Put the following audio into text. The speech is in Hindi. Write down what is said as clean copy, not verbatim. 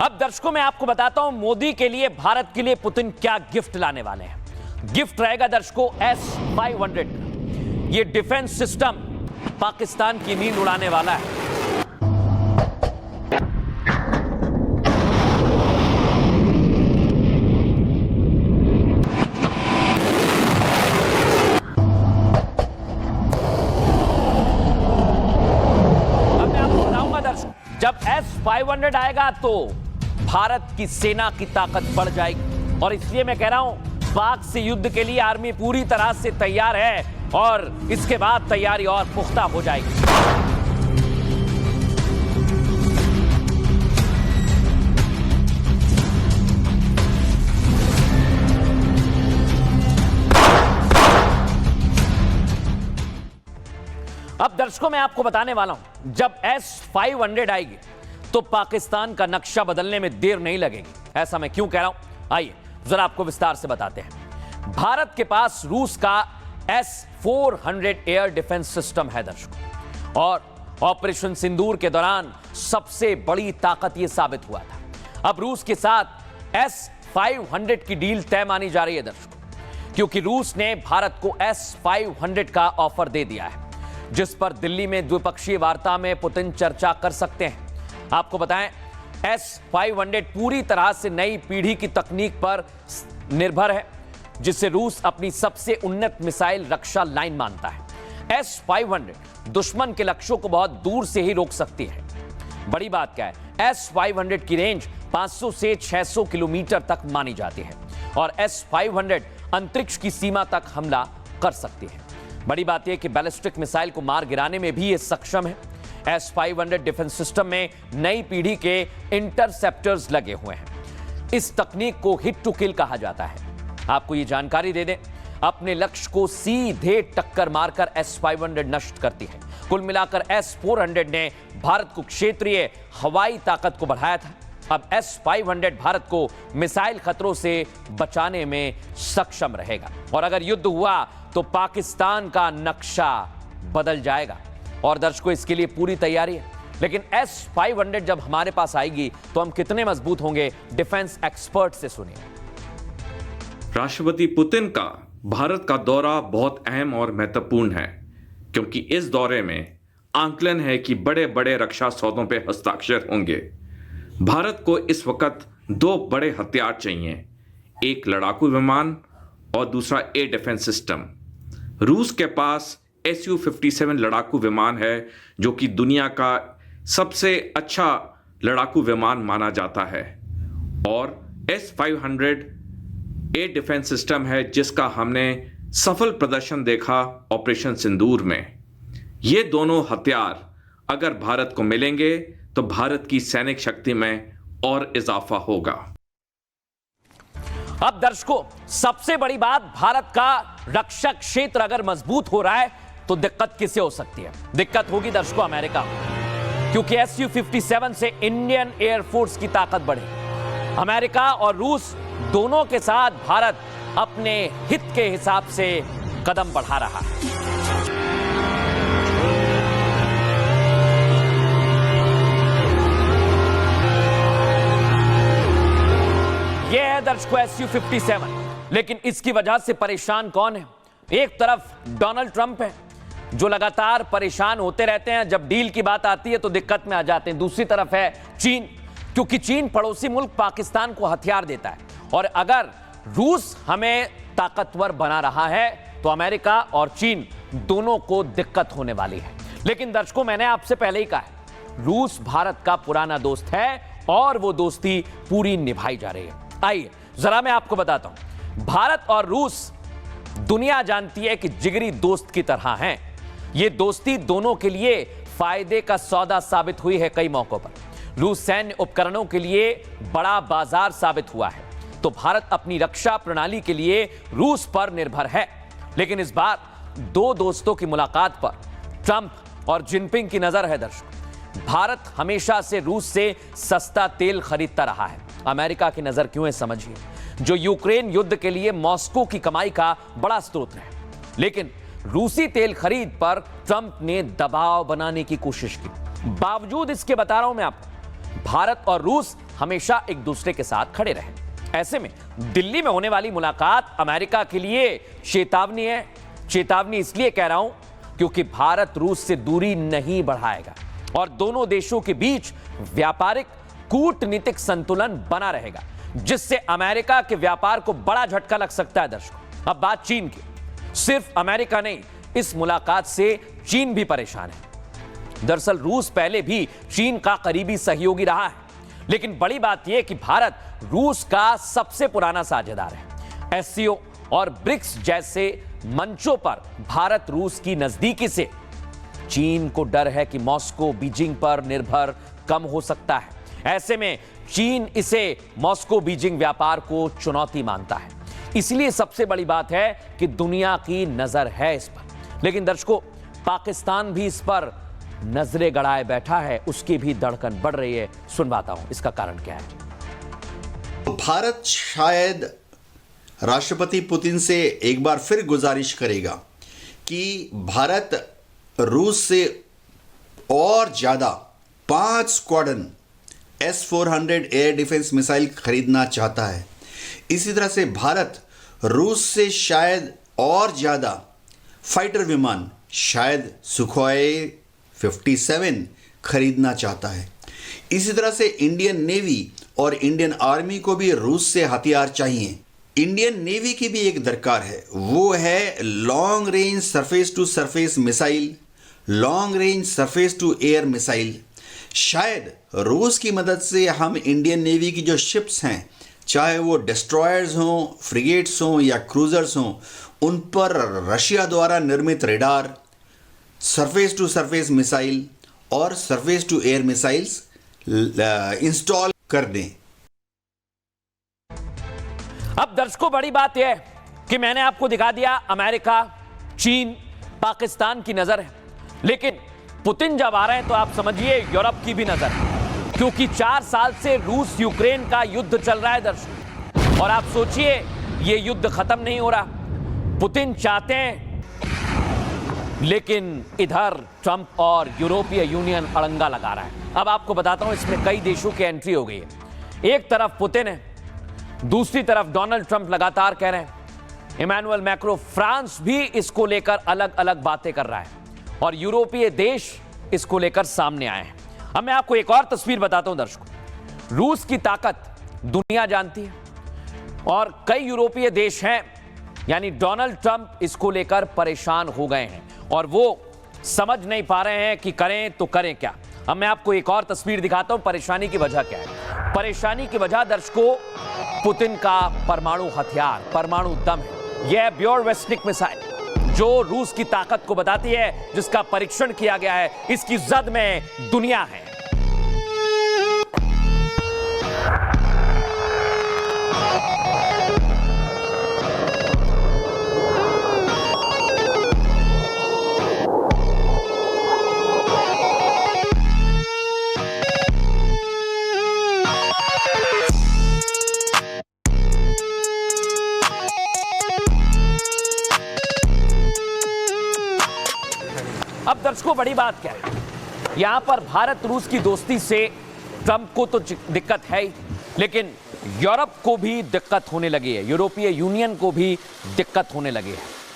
अब दर्शकों मैं आपको बताता हूं मोदी के लिए, भारत के लिए पुतिन क्या गिफ्ट लाने वाले हैं। गिफ्ट रहेगा दर्शकों S-500। ये डिफेंस सिस्टम पाकिस्तान की नींद उड़ाने वाला है। अब मैं आपको बताऊंगा दर्शकों, जब S-500 आएगा तो भारत की सेना की ताकत बढ़ जाएगी। और इसलिए मैं कह रहा हूं पाक से युद्ध के लिए आर्मी पूरी तरह से तैयार है और इसके बाद तैयारी और पुख्ता हो जाएगी। अब दर्शकों मैं आपको बताने वाला हूं, जब S-500 आएगी तो पाकिस्तान का नक्शा बदलने में देर नहीं लगेगी। ऐसा मैं क्यों कह रहा हूं, आइए जरा आपको विस्तार से बताते हैं। भारत के पास रूस का S-400 एयर डिफेंस सिस्टम है दर्शकों, और ऑपरेशन सिंदूर के दौरान सबसे बड़ी ताकत यह साबित हुआ था। अब रूस के साथ S-500 की डील तय मानी जा रही है दर्शकों, क्योंकि रूस ने भारत को S-500 का ऑफर दे दिया है, जिस पर दिल्ली में द्विपक्षीय वार्ता में पुतिन चर्चा कर सकते हैं। आपको बताएं, S-500 पूरी तरह से नई पीढ़ी की तकनीक पर निर्भर है, जिसे रूस अपनी सबसे उन्नत मिसाइल रक्षा लाइन मानता है। S-500 दुश्मन के लक्ष्यों को बहुत दूर से ही रोक सकती है। बड़ी बात क्या है, S-500 की रेंज 500 से 600 किलोमीटर तक मानी जाती है और S-500 अंतरिक्ष की सीमा तक हमला कर सकती है। बड़ी बात यह कि बैलिस्टिक मिसाइल को मार गिराने में भी ये सक्षम है। S-500 डिफेंस सिस्टम में नई पीढ़ी के इंटरसेप्टर्स लगे हुए हैं। इस तकनीक को हिट टू किल कहा जाता है। आपको ये जानकारी दे दें, अपने लक्ष्य को सीधे टक्कर मारकर S-500 नष्ट करती है। कुल मिलाकर S-400 ने भारत को क्षेत्रीय हवाई ताकत को बढ़ाया था। अब S-500 भारत को मिसाइल खतरों से बचाने में सक्षम रहेगा, और अगर युद्ध हुआ तो पाकिस्तान का नक्शा बदल जाएगा। और दर्शकों इसके लिए पूरी तैयारी है। लेकिन S-500 जब हमारे पास आएगी तो हम कितने मजबूत होंगे, डिफेंस एक्सपर्ट से सुनिए। राष्ट्रपति पुतिन का भारत का दौरा बहुत अहम और महत्वपूर्ण है, क्योंकि इस दौरे में आंकलन है कि बड़े बड़े रक्षा सौदों पर हस्ताक्षर होंगे। भारत को इस वक्त दो बड़े हथियार चाहिए, एक लड़ाकू विमान और दूसरा एयर डिफेंस सिस्टम। रूस के पास Su-57 लड़ाकू विमान है, जो कि दुनिया का सबसे अच्छा लड़ाकू विमान माना जाता है, और S-500 एयर डिफेंस सिस्टम है, जिसका हमने सफल प्रदर्शन देखा ऑपरेशन सिंदूर में। ये दोनों हथियार अगर भारत को मिलेंगे तो भारत की सैनिक शक्ति में और इजाफा होगा। अब दर्शकों सबसे बड़ी बात, भारत का रक्षा क्षेत्र अगर मजबूत हो रहा है तो दिक्कत किसे हो सकती है? दिक्कत होगी दर्शकों अमेरिका, क्योंकि Su-57 से इंडियन एयरफोर्स की ताकत बढ़े। अमेरिका और रूस दोनों के साथ भारत अपने हित के हिसाब से कदम बढ़ा रहा है। यह है दर्शकों Su-57, लेकिन इसकी वजह से परेशान कौन है? एक तरफ डोनाल्ड ट्रंप है, जो लगातार परेशान होते रहते हैं, जब डील की बात आती है तो दिक्कत में आ जाते हैं। दूसरी तरफ है चीन, क्योंकि चीन पड़ोसी मुल्क पाकिस्तान को हथियार देता है, और अगर रूस हमें ताकतवर बना रहा है तो अमेरिका और चीन दोनों को दिक्कत होने वाली है। लेकिन दर्शकों मैंने आपसे पहले ही कहा है, रूस भारत का पुराना दोस्त है और वो दोस्ती पूरी निभाई जा रही है। आइए जरा मैं आपको बताता हूं, भारत और रूस दुनिया जानती है कि जिगरी दोस्त की तरह हैं। ये दोस्ती दोनों के लिए फायदे का सौदा साबित हुई है कई मौकों पर। रूस सैन्य उपकरणों के लिए बड़ा बाजार साबित हुआ है, तो भारत अपनी रक्षा प्रणाली के लिए रूस पर निर्भर है। लेकिन इस बार दो दोस्तों की मुलाकात पर ट्रंप और जिनपिंग की नजर है दर्शकों। भारत हमेशा से रूस से सस्ता तेल खरीदता रहा है। अमेरिका की नजर क्यों है समझिए, जो यूक्रेन युद्ध के लिए मॉस्को की कमाई का बड़ा स्रोत है। लेकिन रूसी तेल खरीद पर ट्रंप ने दबाव बनाने की कोशिश की। बावजूद इसके बता रहा हूं मैं आपको, भारत और रूस हमेशा एक दूसरे के साथ खड़े रहे। ऐसे में दिल्ली में होने वाली मुलाकात अमेरिका के लिए चेतावनी है। चेतावनी इसलिए कह रहा हूं क्योंकि भारत रूस से दूरी नहीं बढ़ाएगा और दोनों देशों के बीच व्यापारिक कूटनीतिक संतुलन बना रहेगा, जिससे अमेरिका के व्यापार को बड़ा झटका लग सकता है। दर्शकों, अब बात चीन की। सिर्फ अमेरिका नहीं, इस मुलाकात से चीन भी परेशान है। दरअसल रूस पहले भी चीन का करीबी सहयोगी रहा है, लेकिन बड़ी बात यह कि भारत रूस का सबसे पुराना साझेदार है। एससीओ और ब्रिक्स जैसे मंचों पर भारत रूस की नजदीकी से चीन को डर है कि मॉस्को बीजिंग पर निर्भर कम हो सकता है। ऐसे में चीन इसे मॉस्को बीजिंग व्यापार को चुनौती मानता है। इसलिए सबसे बड़ी बात है कि दुनिया की नजर है इस पर। लेकिन दर्शकों, पाकिस्तान भी इस पर नजरें गड़ाए बैठा है, उसकी भी धड़कन बढ़ रही है। सुनवाता हूं इसका कारण क्या है। भारत शायद राष्ट्रपति पुतिन से एक बार फिर गुजारिश करेगा कि भारत रूस से और ज़्यादा 5 squadron S-400 air defence missile खरीदना चाहता है। इसी तरह से भारत रूस से शायद और ज़्यादा फाइटर विमान, शायद सुखोई 57 खरीदना चाहता है। इसी तरह से इंडियन नेवी और इंडियन आर्मी को भी रूस से हथियार चाहिए। इंडियन नेवी की भी एक दरकार है, वो है long range surface to surface missile, long range surface to air missile. शायद रूस की मदद से हम इंडियन नेवी की जो शिप्स हैं, चाहे वो डिस्ट्रॉयर्स हों, फ्रिगेट्स हों या क्रूजर्स हों, उन पर रशिया द्वारा निर्मित radar, surface to surface missile और surface to air missiles install कर दें। अब दर्शकों, बड़ी बात यह है कि मैंने आपको दिखा दिया अमेरिका, चीन, पाकिस्तान की नजर है, लेकिन पुतिन जब आ रहे हैं तो आप समझिए यूरोप की भी नजर है, क्योंकि 4 साल से रूस यूक्रेन का युद्ध चल रहा है दर्शकों। और आप सोचिए ये युद्ध खत्म नहीं हो रहा, पुतिन चाहते हैं, लेकिन इधर ट्रंप और यूरोपीय यूनियन अड़ंगा लगा रहा है। अब आपको बताता हूं, इसमें कई देशों की एंट्री हो गई है। एक तरफ पुतिन है, दूसरी तरफ डोनाल्ड ट्रंप लगातार कह रहे हैं। इमैनुअल मैक्रो, फ्रांस भी इसको लेकर अलग अलग बातें कर रहा है और यूरोपीय देश इसको लेकर सामने आए हैं। अब मैं आपको एक और तस्वीर बताता हूं दर्शकों। रूस की ताकत दुनिया जानती है और कई यूरोपीय देश हैं, यानी डोनाल्ड ट्रंप इसको लेकर परेशान हो गए हैं और वो समझ नहीं पा रहे हैं कि करें तो करें क्या। अब मैं आपको एक और तस्वीर दिखाता हूं, परेशानी की वजह क्या है। परेशानी की वजह दर्शकों, पुतिन का परमाणु हथियार, परमाणु दम है। यह ब्योरवेस्निक मिसाइल जो रूस की ताकत को बताती है, जिसका परीक्षण किया गया है, इसकी जद में दुनिया है। अब दर्शकों, बड़ी बात क्या है, यहां पर भारत रूस की दोस्ती से ट्रंप को तो दिक्कत है ही, लेकिन यूरोप को भी दिक्कत होने लगी है, यूरोपीय यूनियन को भी दिक्कत होने लगी है।